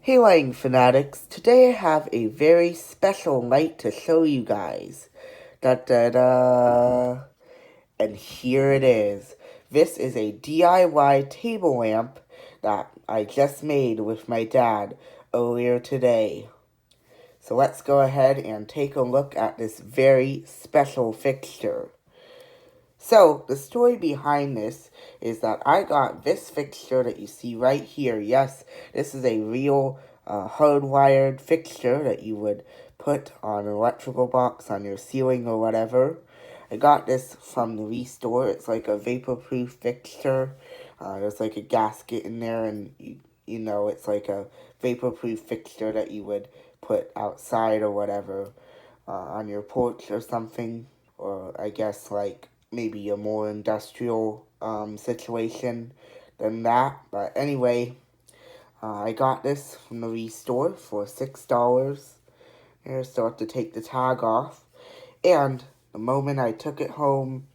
Hey lighting fanatics, today I have a very special light to show you guys. Da da da. And here it is. This is a DIY table lamp that I just made with my dad earlier today. So let's go ahead and take a look at this very special fixture. So, the story behind this is that I got this fixture that you see right here. Yes, this is a real hardwired fixture that you would put on an electrical box on your ceiling or whatever. I got this from the ReStore. It's like a vapor-proof fixture. There's like a gasket in there, and you know it's like a vapor-proof fixture that you would put outside or whatever on your porch or something. Or I guess like maybe a more industrial situation than that. But anyway, I got this from the ReStore for $6. Here, so I have to take the tag off. And the moment I took it home,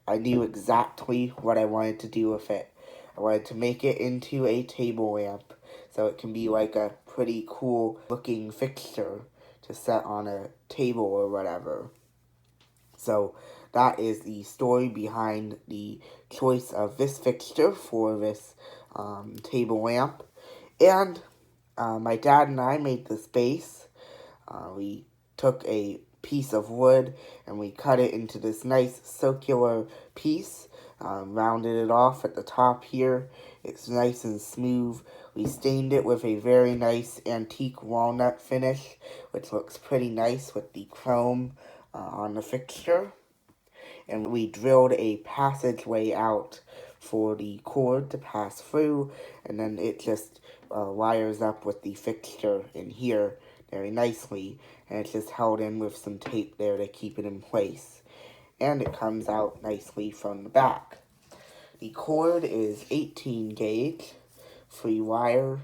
I knew exactly what I wanted to do with it. I wanted to make it into a table lamp, so it can be like a pretty cool looking fixture to set on a table or whatever. So that is the story behind the choice of this fixture for this table lamp. And my dad and I made this base. We took a piece of wood and we cut it into this nice circular piece, rounded it off at the top here. It's nice and smooth. We stained it with a very nice antique walnut finish, which looks pretty nice with the chrome on the fixture. And we drilled a passageway out for the cord to pass through, and then it just wires up with the fixture in here very nicely, and it's just held in with some tape there to keep it in place. And it comes out nicely from the back. The cord is 18 gauge, 3 wire,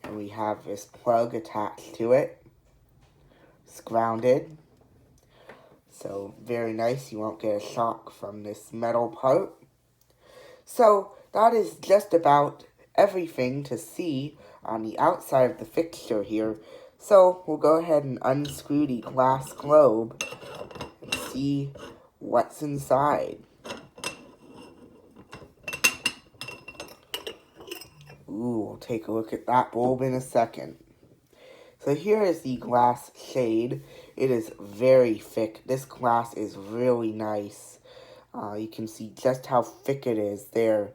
and we have this plug attached to it. It's grounded. So, very nice, you won't get a shock from this metal part. So, that is just about everything to see on the outside of the fixture here. So, we'll go ahead and unscrew the glass globe and see what's inside. Ooh, we'll take a look at that bulb in a second. So here is the glass shade. It is very thick. This glass is really nice. You can see just how thick it is there.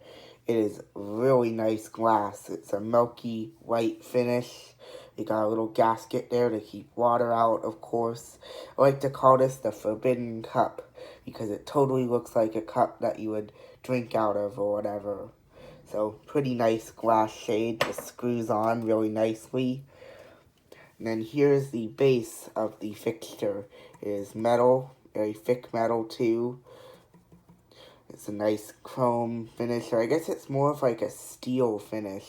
It is really nice glass. It's a milky white finish. You got a little gasket there to keep water out, of course. I like to call this the forbidden cup because it totally looks like a cup that you would drink out of or whatever. So pretty nice glass shade. Just screws on really nicely. And then here's the base of the fixture. It is metal, very thick metal too. It's a nice chrome finish, or I guess it's more of like a steel finish.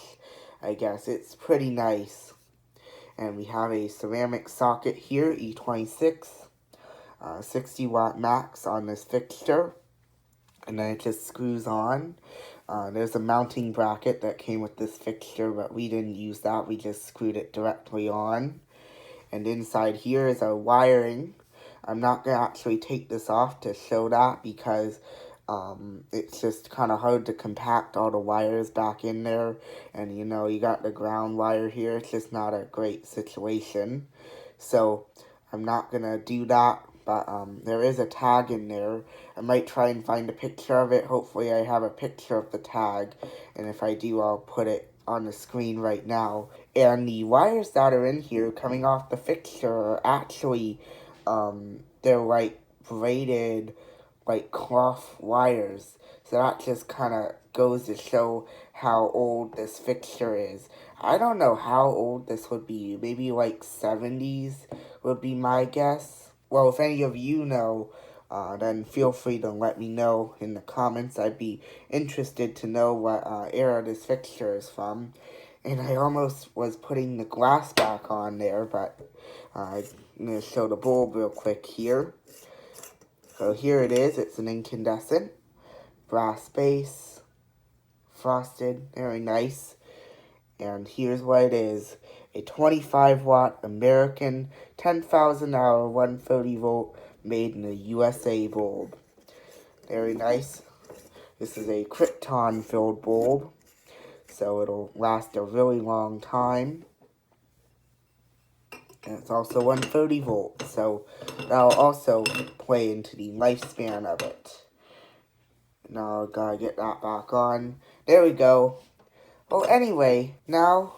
I guess it's pretty nice. And we have a ceramic socket here, E26, 60 watt max on this fixture. And then it just screws on. There's a mounting bracket that came with this fixture, but we didn't use that. We just screwed it directly on. And inside here is our wiring. I'm not going to actually take this off to show that because it's just kind of hard to compact all the wires back in there. And, you know, you got the ground wire here. It's just not a great situation. So I'm not going to do that. But there is a tag in there. I might try and find a picture of it. Hopefully I have a picture of the tag. And if I do, I'll put it on the screen right now. And the wires that are in here coming off the fixture are actually, they're like braided, like cloth wires. So that just kind of goes to show how old this fixture is. I don't know how old this would be. Maybe like 70s would be my guess. Well, if any of you know, then feel free to let me know in the comments. I'd be interested to know what era this fixture is from. And I almost was putting the glass back on there, but I'm going to show the bulb real quick here. So here it is. It's an incandescent, brass base, frosted, very nice. And here's what it is. a 25 watt American 10,000 hour 130 volt made in the USA bulb. Very nice. This is a krypton filled bulb, so it'll last a really long time. And it's also 130 volts, so that'll also play into the lifespan of it. Now I gotta get that back on. There we go. Well, anyway, now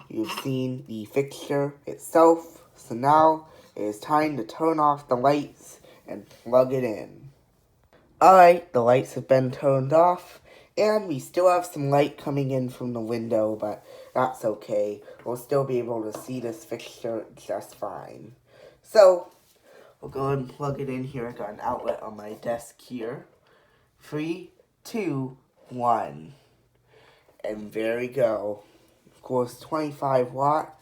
you've seen the fixture itself, so now it is time to turn off the lights and plug it in. Alright, the lights have been turned off, and we still have some light coming in from the window, but that's okay. We'll still be able to see this fixture just fine. So, we'll go ahead and plug it in here. I got an outlet on my desk here. 3, 2, 1. And there we go. Of course, 25 watt,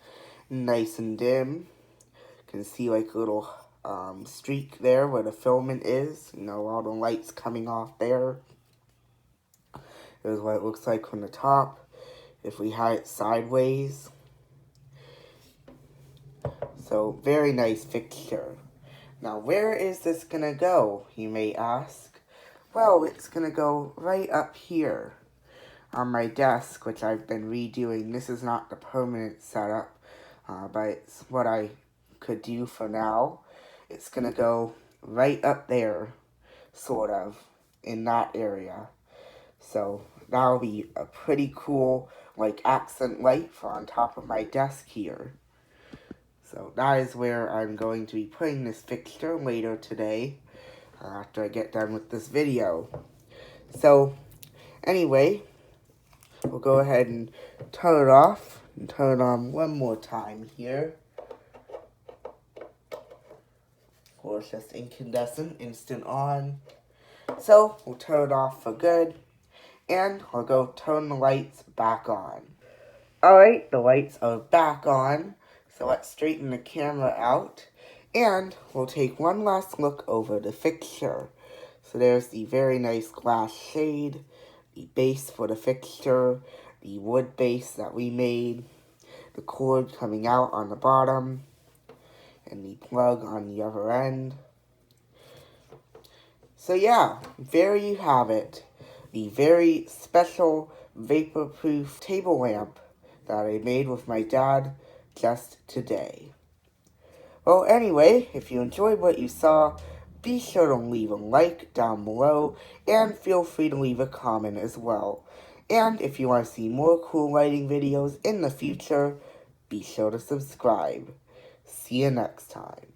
nice and dim. You can see like a little streak there where the filament is. You know, all the lights coming off there. Here's what it looks like from the top. If we had it sideways. So, very nice fixture. Now, where is this gonna go, you may ask? Well, it's gonna go right up here on my desk, which I've been redoing. This is not the permanent setup, but it's what I could do for now. It's gonna go right up there, sort of, in that area. So that'll be a pretty cool, like, accent light for on top of my desk here. So that is where I'm going to be putting this fixture later today, after I get done with this video. So, anyway, we'll go ahead and turn it off and turn it on one more time here. Of course, just incandescent, instant on. So, we'll turn it off for good, and I'll go turn the lights back on. Alright, the lights are back on, so let's straighten the camera out, and we'll take one last look over the fixture. So there's the very nice glass shade, the base for the fixture, the wood base that we made, the cord coming out on the bottom, and the plug on the other end. So yeah, there you have it. The very special vapor-proof table lamp that I made with my dad just today. Well, anyway, if you enjoyed what you saw, be sure to leave a like down below, and feel free to leave a comment as well. And if you want to see more cool lighting videos in the future, be sure to subscribe. See you next time.